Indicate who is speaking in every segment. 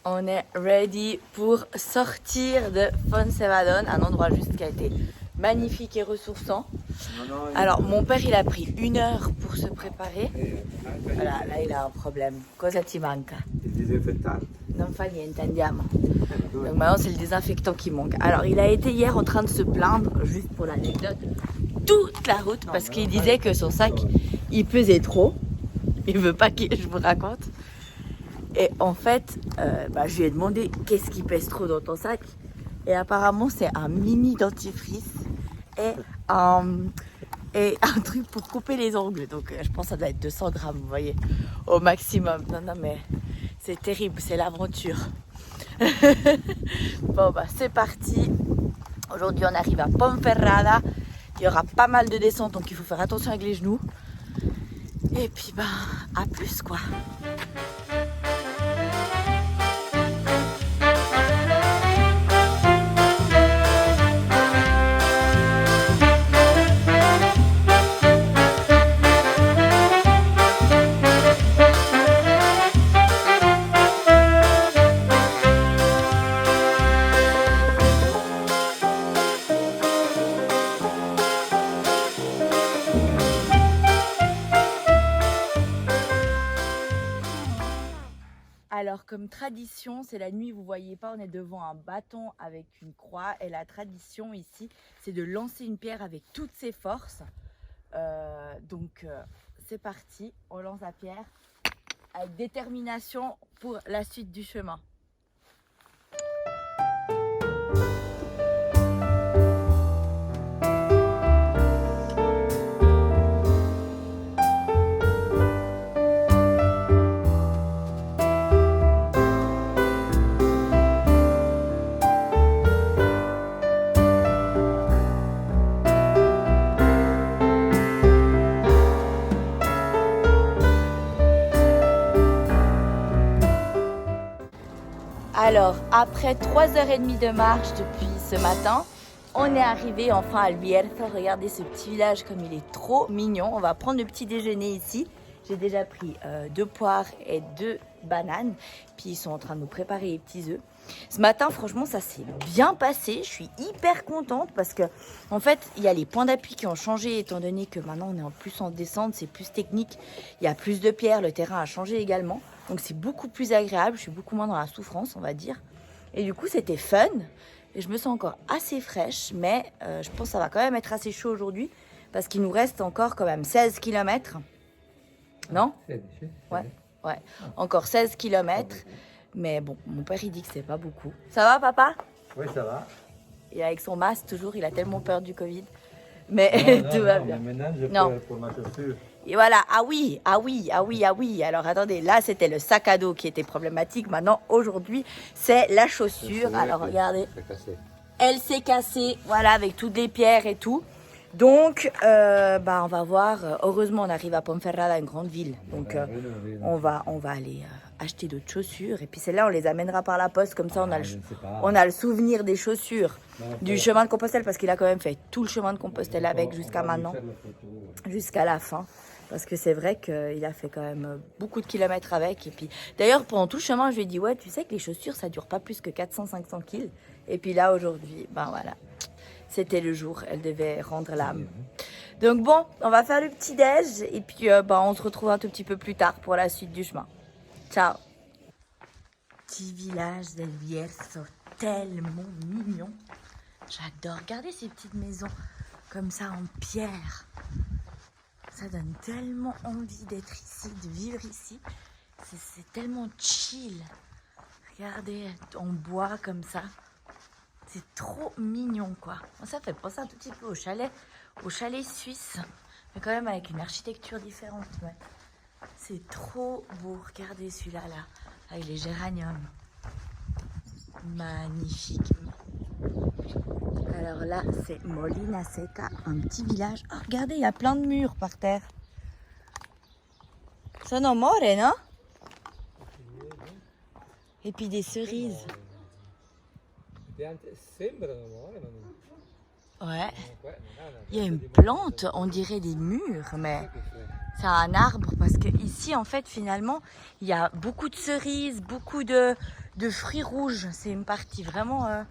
Speaker 1: On est ready pour sortir de Fontcevadón, un endroit juste qui a été magnifique et ressourçant. Alors mon père il a pris 1 heure pour se préparer. Voilà, là il a un problème. Cosa ti manca?
Speaker 2: Il disinfettant.
Speaker 1: Non fa niente, andiamo. Donc maintenant c'est le désinfectant qui manque. Alors il a été hier en train de se plaindre, juste pour l'anecdote, toute la route parce qu'il disait que son sac il pesait trop. Il veut pas que je vous raconte. Et en fait, je lui ai demandé qu'est-ce qui pèse trop dans ton sac. Et apparemment, c'est un mini dentifrice et un truc pour couper les ongles. Donc, je pense que ça doit être 200 grammes, vous voyez, au maximum. Non, mais c'est terrible, c'est l'aventure. Bon, c'est parti. Aujourd'hui, on arrive à Ponferrada. Il y aura pas mal de descentes, donc il faut faire attention avec les genoux. Et puis, à plus, quoi. Alors comme tradition, c'est la nuit, vous voyez pas, on est devant un bâton avec une croix et la tradition ici, c'est de lancer une pierre avec toutes ses forces. Donc c'est parti, on lance la pierre avec détermination pour la suite du chemin. Alors, après 3h30 de marche depuis ce matin, on est arrivé enfin à Albierzo. Regardez ce petit village comme il est trop mignon. On va prendre le petit déjeuner ici. J'ai déjà pris 2 poires et 2 bananes. Puis ils sont en train de nous préparer les petits œufs. Ce matin, franchement, ça s'est bien passé. Je suis hyper contente parce que, en fait, il y a les points d'appui qui ont changé étant donné que maintenant on est en plus en descente, c'est plus technique. Il y a plus de pierres, le terrain a changé également. Donc c'est beaucoup plus agréable, je suis beaucoup moins dans la souffrance, on va dire. Et du coup, c'était fun. Et je me sens encore assez fraîche, mais je pense que ça va quand même être assez chaud aujourd'hui parce qu'il nous reste encore quand même 16 km. Non? Ouais. Encore 16 km. Mais bon, mon père, il dit que c'est pas beaucoup. Ça va, papa?
Speaker 2: Oui, ça va.
Speaker 1: Et avec son masque, toujours, il a tellement peur du Covid. Mais tout va bien.
Speaker 2: Mais maintenant, je peux pour ma chaussure.
Speaker 1: Et voilà, ah oui. Alors attendez, là c'était le sac à dos qui était problématique. Maintenant, aujourd'hui, c'est la chaussure. Alors regardez, elle s'est cassée, voilà, avec toutes les pierres et tout. Donc, on va voir. Heureusement, on arrive à Ponferrada, une grande ville. Donc, on va aller acheter d'autres chaussures. Et puis celles-là, on les amènera par la poste. Comme ça, on a le souvenir des chaussures du chemin de Compostelle. Parce qu'il a quand même fait tout le chemin de Compostelle avec jusqu'à maintenant, jusqu'à la fin. Parce que c'est vrai qu'il a fait quand même beaucoup de kilomètres avec. Et puis, d'ailleurs, pendant tout le chemin, je lui ai dit, ouais, tu sais que les chaussures, ça dure pas plus que 400-500 kilos. Et puis là, aujourd'hui, voilà. C'était le jour, elle devait rendre l'âme. Donc bon, on va faire le petit déj et puis on se retrouve un tout petit peu plus tard pour la suite du chemin. Ciao. Petit village d'Albierzo, tellement mignon. J'adore. Regardez ces petites maisons comme ça en pierre. Ça donne tellement envie d'être ici, de vivre ici. C'est tellement chill. Regardez, en bois comme ça. C'est trop mignon, quoi. Ça fait penser un tout petit peu au chalet suisse, mais quand même avec une architecture différente. Ouais. C'est trop beau. Regardez celui-là, là, avec les géraniums. Magnifique. Alors là, c'est Molina Seca, un petit village. Oh, regardez, il y a plein de murs par terre. Sono more, non? Et puis des cerises. Ouais. Il y a une plante, on dirait des murs, mais c'est un arbre parce que ici, en fait, finalement, il y a beaucoup de cerises, beaucoup de de fruits rouges. C'est une partie vraiment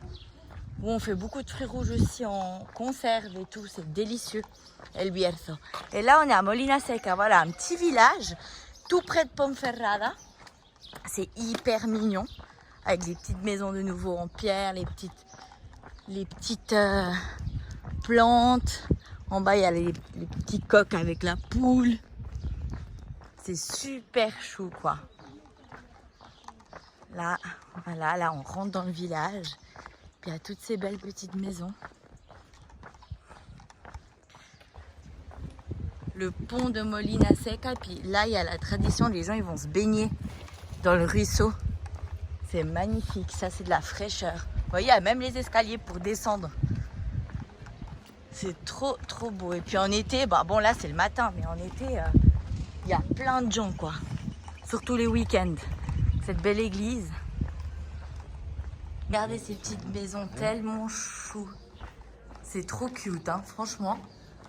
Speaker 1: où on fait beaucoup de fruits rouges aussi en conserve et tout. C'est délicieux. El Bierzo. Et là, on est à Molina Seca. Voilà, un petit village tout près de Ponferrada. C'est hyper mignon. Avec les petites maisons de nouveau en pierre, les petites plantes. En bas, il y a les petits coqs avec la poule. C'est super chou, quoi. Là, voilà, là, on rentre dans le village. Puis il y a toutes ces belles petites maisons. Le pont de Molina Seca. Puis là, il y a la tradition, les gens, ils vont se baigner dans le ruisseau. C'est magnifique, ça, c'est de la fraîcheur. Vous voyez, il y a même les escaliers pour descendre. C'est trop, trop beau. Et puis en été, bah, bon, là, c'est le matin, mais en été... il y a plein de gens, quoi. Surtout les week-ends. Cette belle église. Regardez ces petites maisons tellement chou. C'est trop cute, hein, franchement.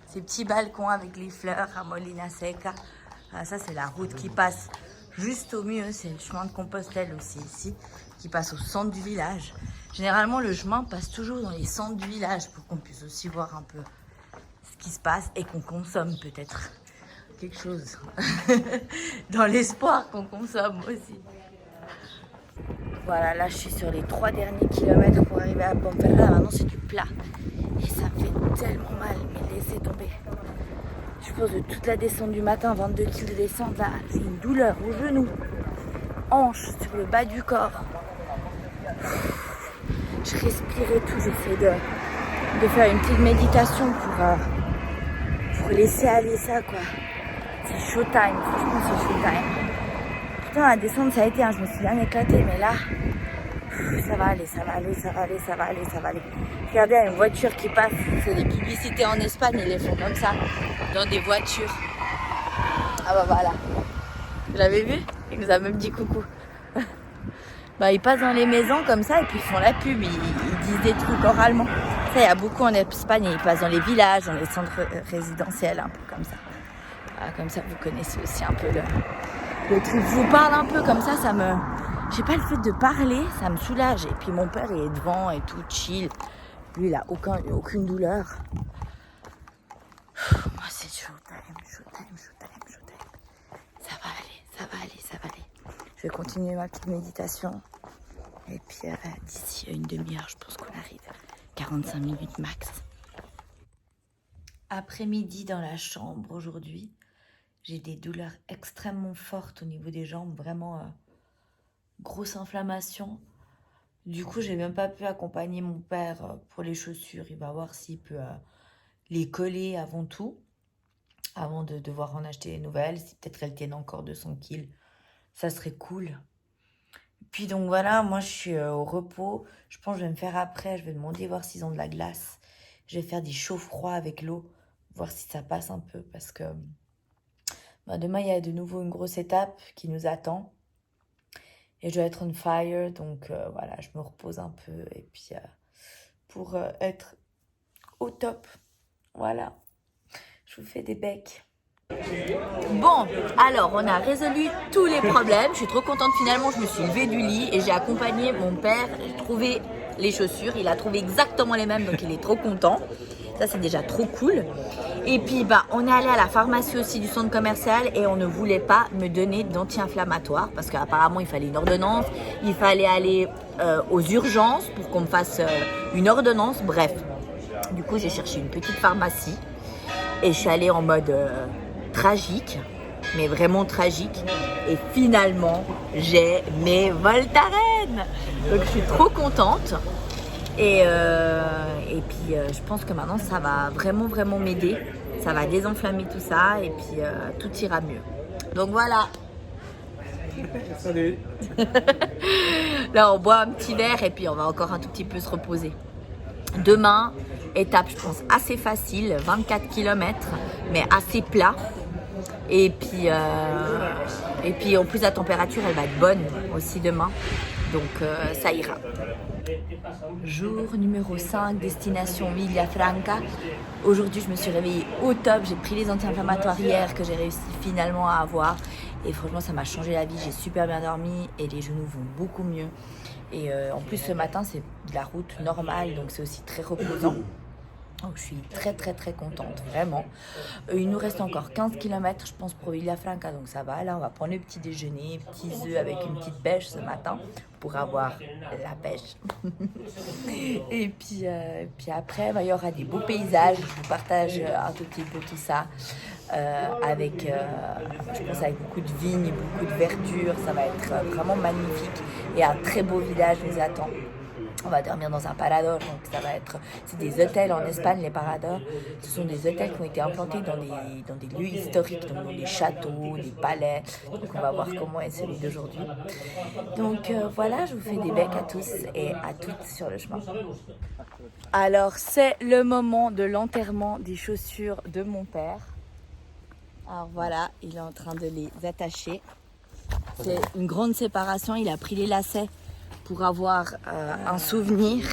Speaker 1: Ces petits balcons avec les fleurs à Molina Seca. Ah, ça, c'est la route qui passe juste au milieu. C'est le chemin de Compostelle aussi, ici, qui passe au centre du village. Généralement, le chemin passe toujours dans les centres du village pour qu'on puisse aussi voir un peu ce qui se passe et qu'on consomme peut-être quelque chose dans l'espoir qu'on consomme aussi. Voilà, là je suis sur les 3 derniers kilomètres pour arriver à Ponferrada. Maintenant c'est du plat et ça me fait tellement mal, mais laissez tomber. Je pense de toute la descente du matin, 22 kg de descente, là j'ai une douleur au genou, hanche, sur le bas du corps. Je respire et tout, j'essaie de faire une petite méditation pour laisser aller ça, quoi. C'est showtime, franchement c'est showtime. Putain, la descente ça a été, hein, je me suis bien éclatée, mais là, ça va aller, ça va aller, ça va aller, ça va aller, ça va aller. Regardez, il y a une voiture qui passe, c'est des publicités en Espagne, ils les font comme ça, dans des voitures. Ah bah voilà, vous l'avez vu? Il nous a même dit coucou. Bah ils passent dans les maisons comme ça et puis ils font la pub, ils disent des trucs oralement. Ça, il y a beaucoup en Espagne, ils passent dans les villages, dans les centres résidentiels, un peu comme ça. Voilà, comme ça, vous connaissez aussi un peu le truc. Je vous parle un peu comme ça, j'ai pas le fait de parler, ça me soulage. Et puis mon père, il est devant et tout, chill. Lui, il a aucune douleur. Moi, c'est showtime, showtime, showtime, showtime. Ça va aller, ça va aller, ça va aller. Je vais continuer ma petite méditation. Et puis, d'ici une demi-heure, je pense qu'on arrive. 45 minutes max. Après-midi dans la chambre aujourd'hui. J'ai des douleurs extrêmement fortes au niveau des jambes, vraiment grosse inflammation. Du coup, j'ai même pas pu accompagner mon père pour les chaussures. Il va voir s'il peut les coller avant tout, avant de devoir en acheter des nouvelles. Si peut-être elles tiennent encore 200 kilos, ça serait cool. Puis donc voilà, moi je suis au repos. Je pense que je vais me faire après, je vais demander voir s'ils ont de la glace. Je vais faire des chauds-froids avec l'eau, voir si ça passe un peu parce que... Bah, demain, il y a de nouveau une grosse étape qui nous attend. Et je dois être on fire. Donc, voilà, je me repose un peu. Et puis, pour être au top. Voilà. Je vous fais des becs. Bon, alors, on a résolu tous les problèmes. Je suis trop contente. Finalement, je me suis levée du lit et j'ai accompagné mon père. J'ai trouvé les chaussures. Il a trouvé exactement les mêmes. Donc, il est trop content. Ça, c'est déjà trop cool. Et puis, bah, on est allé à la pharmacie aussi du centre commercial et on ne voulait pas me donner d'anti-inflammatoire parce qu'apparemment, il fallait une ordonnance. Il fallait aller aux urgences pour qu'on me fasse une ordonnance. Bref, du coup, j'ai cherché une petite pharmacie et je suis allée en mode tragique, mais vraiment tragique. Et finalement, j'ai mes Voltaren. Donc, je suis trop contente. Et puis je pense que maintenant ça va vraiment m'aider, ça va désenflammer tout ça et puis tout ira mieux. Donc voilà.
Speaker 2: Salut.
Speaker 1: Là on boit un petit verre et puis on va encore un tout petit peu se reposer. Demain, étape je pense assez facile, 24 km mais assez plat. Et puis en plus la température elle va être bonne aussi demain. Donc ça ira. Jour numéro 5, destination Villafranca. Aujourd'hui, je me suis réveillée au top. J'ai pris les anti-inflammatoires hier que j'ai réussi finalement à avoir. Et franchement, ça m'a changé la vie. J'ai super bien dormi et les genoux vont beaucoup mieux. Et en plus, ce matin, c'est de la route normale, donc c'est aussi très reposant. Donc je suis très contente, vraiment. Il nous reste encore 15 km, je pense, pour Villafranca, donc ça va. Là, on va prendre le petit déjeuner, petits œufs avec une petite pêche ce matin pour avoir la pêche. Et puis après, il y aura des beaux paysages. Je vous partage un tout petit peu tout ça. Je pense avec beaucoup de vignes, beaucoup de verdure. Ça va être vraiment magnifique. Et un très beau village nous attend. On va dormir dans un parador, donc ça va être... C'est des hôtels en Espagne, les paradors. Ce sont des hôtels qui ont été implantés dans des lieux historiques, donc dans des châteaux, des palais. Donc on va voir comment est celui d'aujourd'hui. Donc voilà, je vous fais des becs à tous et à toutes sur le chemin. Alors c'est le moment de l'enterrement des chaussures de mon père. Alors voilà, il est en train de les attacher. C'est une grande séparation, il a pris les lacets pour avoir un souvenir.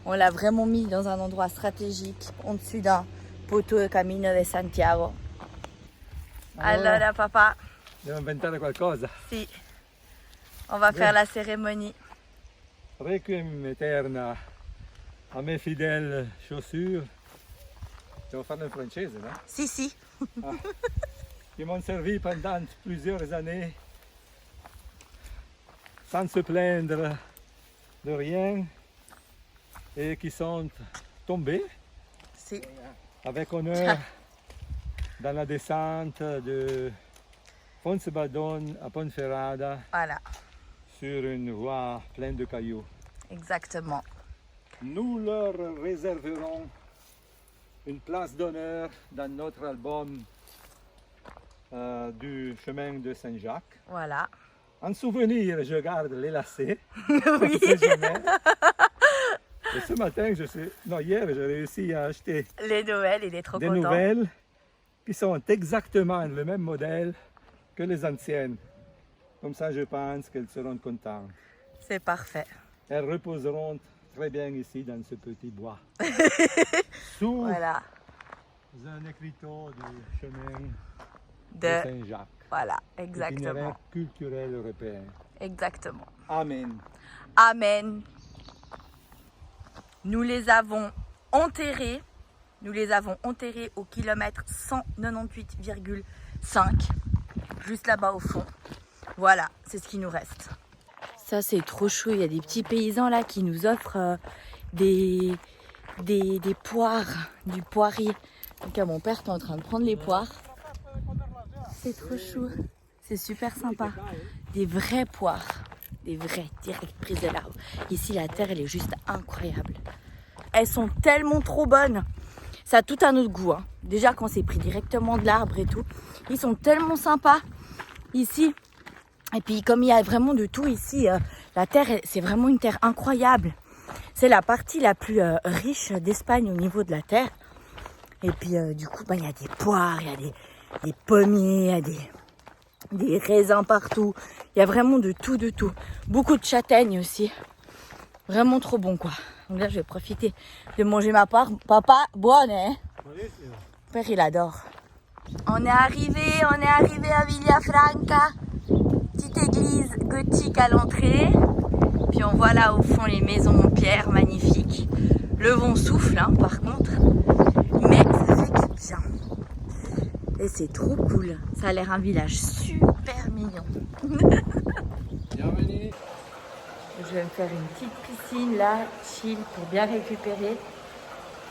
Speaker 1: On l'a vraiment mis dans un endroit stratégique, au-dessus d'un poteau Camino de Santiago. Allora papa.
Speaker 2: Devo inventare qualcosa.
Speaker 1: Si. On va faire la cérémonie.
Speaker 2: Requiem eterna a mes fidèles chaussures. Devo farlo in francese, no?
Speaker 1: Si.
Speaker 2: Qui m'ont servi pendant plusieurs années sans se plaindre de rien et qui sont tombés
Speaker 1: Si.
Speaker 2: avec honneur dans la descente de Fontebadon à Ponferrada.
Speaker 1: Voilà.
Speaker 2: Sur une voie pleine de cailloux.
Speaker 1: Exactement.
Speaker 2: Nous leur réserverons une place d'honneur dans notre album du chemin de Saint-Jacques.
Speaker 1: Voilà.
Speaker 2: En souvenir, je garde les lacets.
Speaker 1: Oui.
Speaker 2: Et ce matin, hier, j'ai réussi à acheter
Speaker 1: Les nouvelles, il est trop
Speaker 2: des
Speaker 1: content.
Speaker 2: nouvelles qui sont exactement le même modèle que les anciennes. Comme ça, je pense qu'elles seront contentes.
Speaker 1: C'est parfait.
Speaker 2: Elles reposeront très bien ici dans ce petit bois. Sous
Speaker 1: Voilà.
Speaker 2: un écriteau du chemin
Speaker 1: De
Speaker 2: Saint-Jacques.
Speaker 1: Voilà, exactement.
Speaker 2: Itinéraire culturel européen.
Speaker 1: Exactement.
Speaker 2: Amen.
Speaker 1: Amen. Nous les avons enterrés. Nous les avons enterrés au kilomètre 198,5. Juste là-bas au fond. Voilà, c'est ce qui nous reste. Ça, c'est trop chaud. Il y a des petits paysans là qui nous offrent des poires, du poirier. Donc, mon père est en train de prendre les poires. C'est trop chou. C'est super sympa. Des vraies poires. Des vraies, direct prises de l'arbre. Ici, la terre, elle est juste incroyable. Elles sont tellement trop bonnes. Ça a tout un autre goût. Hein. Déjà, quand c'est pris directement de l'arbre et tout. Ils sont tellement sympas ici. Et puis, comme il y a vraiment de tout ici, la terre, c'est vraiment une terre incroyable. C'est la partie la plus riche d'Espagne au niveau de la terre. Et puis, du coup, il y a des poires, il y a des pommiers, il y a des raisins partout. Il y a vraiment de tout, de tout. Beaucoup de châtaignes aussi. Vraiment trop bon, quoi. Donc là, je vais profiter de manger ma poire. Papa, bonne, hein? Mon père, il adore. On est arrivé à Villafranca. Petite église gothique à l'entrée. Puis on voit là au fond les maisons en pierre magnifiques. Le vent souffle, hein, par contre. Mais ça fait du bien. Et c'est trop cool. Ça a l'air un village super mignon.
Speaker 2: Bienvenue.
Speaker 1: Je vais me faire une petite piscine là, chill, pour bien récupérer.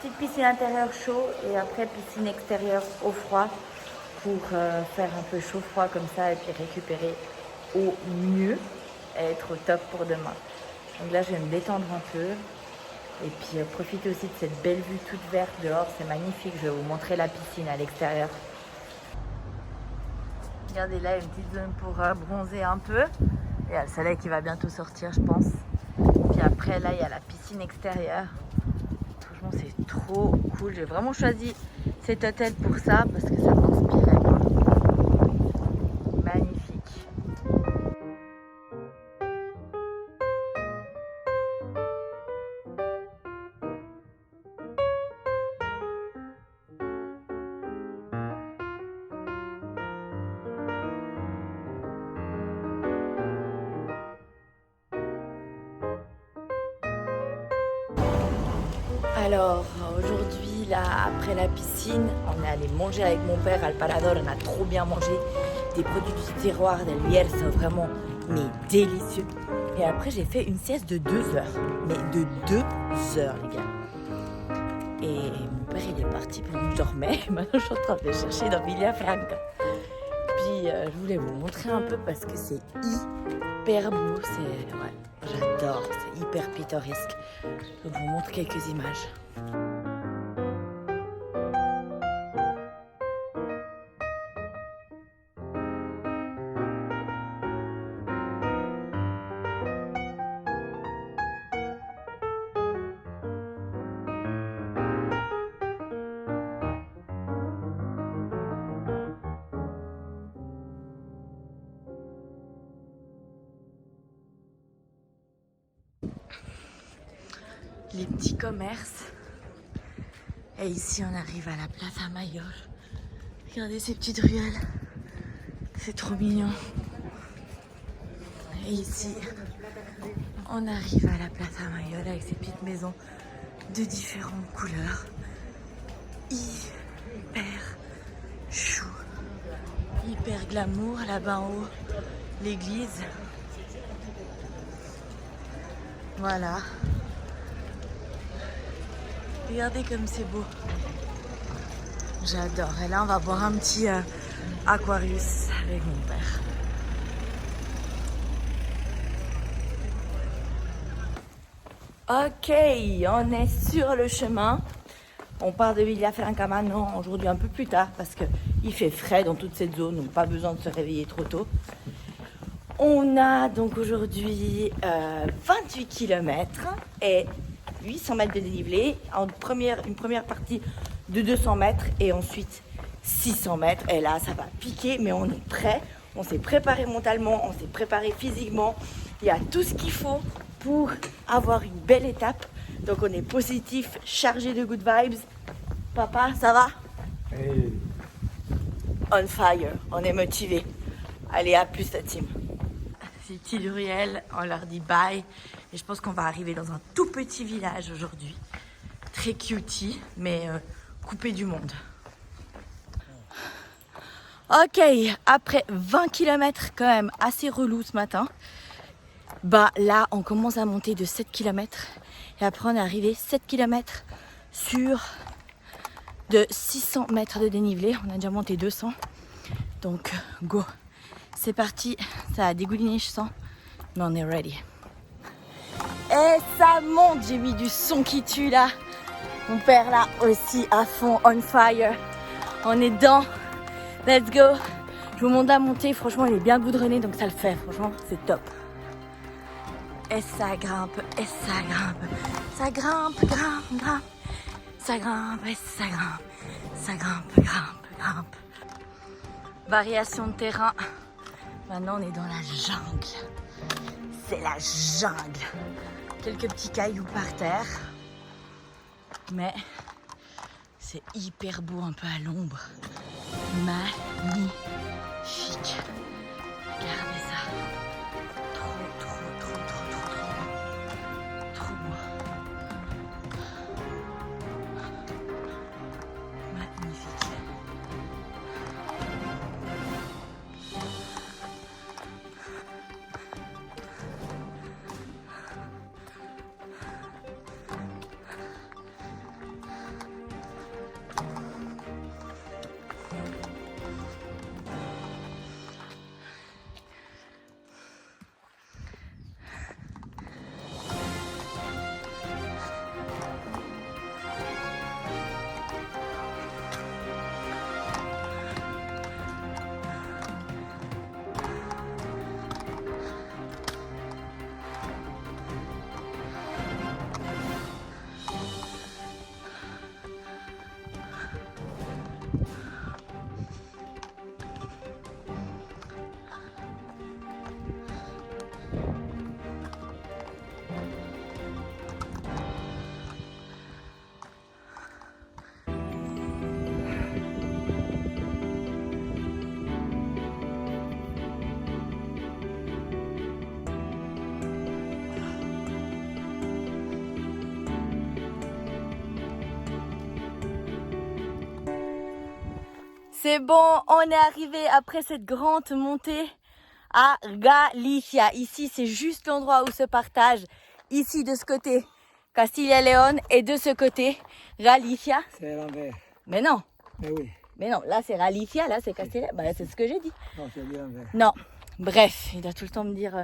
Speaker 1: Petite piscine intérieure chaud et après piscine extérieure au froid pour faire un peu chaud-froid comme ça et puis récupérer au mieux et être au top pour demain. Donc là, je vais me détendre un peu et puis profiter aussi de cette belle vue toute verte dehors. C'est magnifique. Je vais vous montrer la piscine à l'extérieur. Regardez là, une petite zone pour bronzer un peu. Il y a le soleil qui va bientôt sortir, je pense. Puis après, là, il y a la piscine extérieure. Franchement, c'est trop cool. J'ai vraiment choisi cet hôtel pour ça parce que ça m'inspirait, quoi. Magnifique. Alors aujourd'hui, là, après la piscine, on est allé manger avec mon père al Parador. On a trop bien mangé des produits du terroir del Bierzo, vraiment, mais délicieux. Et après, j'ai fait une sieste de 2 heures, mais de 2 heures, les gars. Et mon père, il est parti pendant que je dormais. Maintenant, je suis en train de le chercher dans Villafranca. Puis, je voulais vous montrer un peu parce que c'est hyper beau. Ouais, j'adore, c'est hyper pittoresque. Je vous montre quelques images. Les petits commerces. Et ici, on arrive à la Plaza Mayor. Regardez ces petites ruelles. C'est trop mignon. Et ici, on arrive à la Plaza Mayor avec ces petites maisons de différentes couleurs. Hyper chou. Hyper glamour. Là-bas en haut, l'église. Voilà. Regardez comme c'est beau. J'adore. Et là, on va boire un petit Aquarius avec mon père. Ok, on est sur le chemin. On part de Villafranca maintenant, aujourd'hui un peu plus tard, parce qu'il fait frais dans toute cette zone, donc pas besoin de se réveiller trop tôt. On a donc aujourd'hui 28 km et 800 mètres de dénivelé, une première partie de 200 mètres et ensuite 600 mètres. Et là, ça va piquer, mais on est prêt. On s'est préparé mentalement, on s'est préparé physiquement. Il y a tout ce qu'il faut pour avoir une belle étape. Donc on est positif, chargé de good vibes. Papa, ça va?
Speaker 2: Hey.
Speaker 1: On fire, on est motivé. Allez, à plus la team. C'est petit Luriel, on leur dit bye. Et je pense qu'on va arriver dans un tout petit village aujourd'hui. Très cutie, mais coupé du monde. Ok, après 20 km quand même assez relou ce matin. Bah là, on commence à monter de 7 km. Et après, on est arrivé 7 km sur de 600 mètres de dénivelé. On a déjà monté 200. Donc, go. C'est parti. Ça a dégouliné, je sens. Mais on est ready. Et ça monte. J'ai mis du son qui tue là. Mon père là aussi à fond, on fire. On est dedans. Let's go. Je vous montre la montée. Franchement, il est bien goudronné, donc ça le fait. Franchement, c'est top. Et ça grimpe, et ça grimpe. Ça grimpe, grimpe, grimpe. Ça grimpe, et ça grimpe. Ça grimpe, grimpe, grimpe. Variation de terrain. Maintenant, on est dans la jungle. C'est la jungle. Quelques petits cailloux par terre. Mais c'est hyper beau, un peu à l'ombre. Magnifique. Regardez ça. Trop beau. Magnifique. C'est bon, on est arrivé après cette grande montée à Galicia. Ici, c'est juste l'endroit où se partage. Ici, de ce côté, Castilla y León et de ce côté, Galicia.
Speaker 3: C'est l'envers.
Speaker 1: Mais non.
Speaker 3: Mais oui.
Speaker 1: Mais non, là c'est Galicia, là c'est Castilla. Bah, c'est ce que j'ai dit.
Speaker 3: Non, c'est bien l'envers.
Speaker 1: Non. Bref, il doit tout le temps me dire.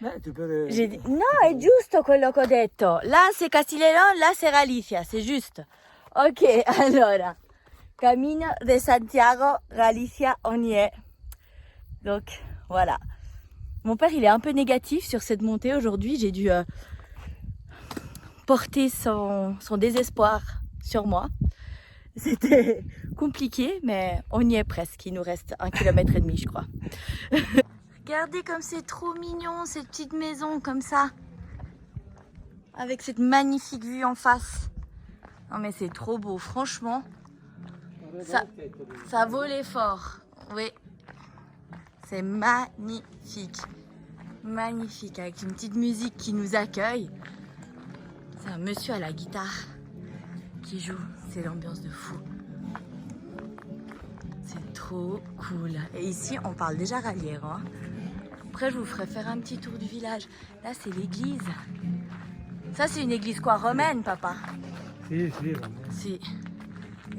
Speaker 3: Mais tu peux le...
Speaker 1: J'ai dit, no, è giusto quello che ho detto. Là c'est Castilla y León, là c'est Galicia, c'est juste. Ok, allora. Camino de Santiago, Galicia, on y est. Donc, voilà. Mon père, il est un peu négatif sur cette montée aujourd'hui. J'ai dû porter son désespoir sur moi. C'était compliqué, mais on y est presque. Il nous reste 1,5 km, je crois. Regardez comme c'est trop mignon, cette petite maison comme ça. Avec cette magnifique vue en face. Non mais c'est trop beau, franchement. Ça vaut l'effort. Oui. C'est magnifique. Magnifique, avec une petite musique qui nous accueille. C'est un monsieur à la guitare qui joue. C'est l'ambiance de fou. C'est trop cool. Et ici, on parle déjà Raliero. Hein. Après, je vous ferai faire un petit tour du village. Là, c'est l'église. Ça, c'est une église quoi, romaine, papa?
Speaker 3: Si.
Speaker 1: Si.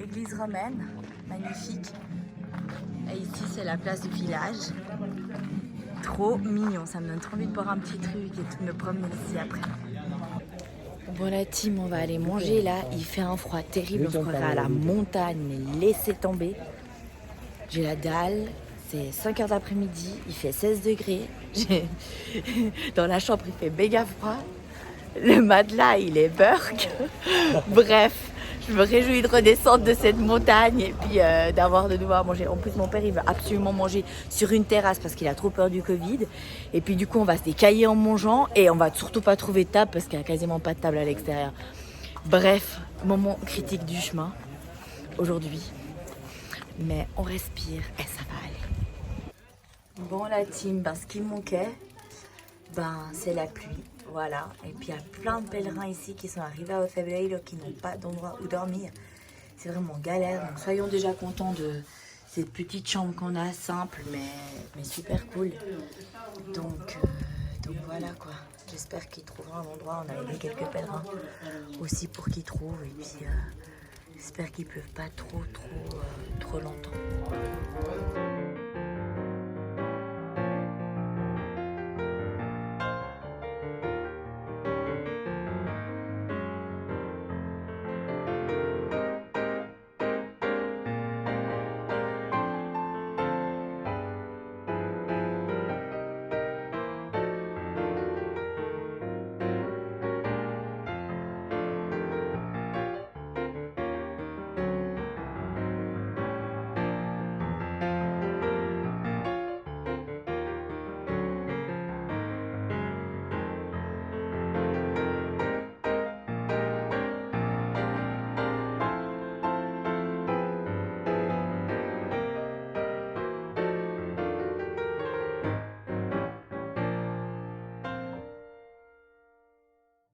Speaker 1: Église romaine, magnifique. Et ici, c'est la place du village. Trop mignon. Ça me donne trop envie de boire un petit truc et de me promener ici après. Bon la team, on va aller manger là, il fait un froid terrible, on se croirait à la montagne, mais laissez tomber. J'ai la dalle, c'est 5h d'après-midi, il fait 16 degrés. Dans la chambre il fait méga froid, le matelas il est burk. Bref, je me réjouis de redescendre de cette montagne et puis d'avoir de nouveau à manger. En plus mon père il veut absolument manger sur une terrasse parce qu'il a trop peur du Covid. Et puis du coup on va se décailler en mangeant et on va surtout pas trouver de table parce qu'il n'y a quasiment pas de table à l'extérieur. Bref, moment critique du chemin aujourd'hui. Mais on respire et ça va aller. Bon la team, ce qui me manquait, c'est la pluie. Voilà, et puis il y a plein de pèlerins ici qui sont arrivés à Ofebreiro qui n'ont pas d'endroit où dormir. C'est vraiment galère, donc soyons déjà contents de cette petite chambre qu'on a, simple mais super cool. Donc voilà quoi, j'espère qu'ils trouveront un endroit. On a aidé quelques pèlerins aussi pour qu'ils trouvent, et puis j'espère qu'ils ne pleuvent pas trop longtemps.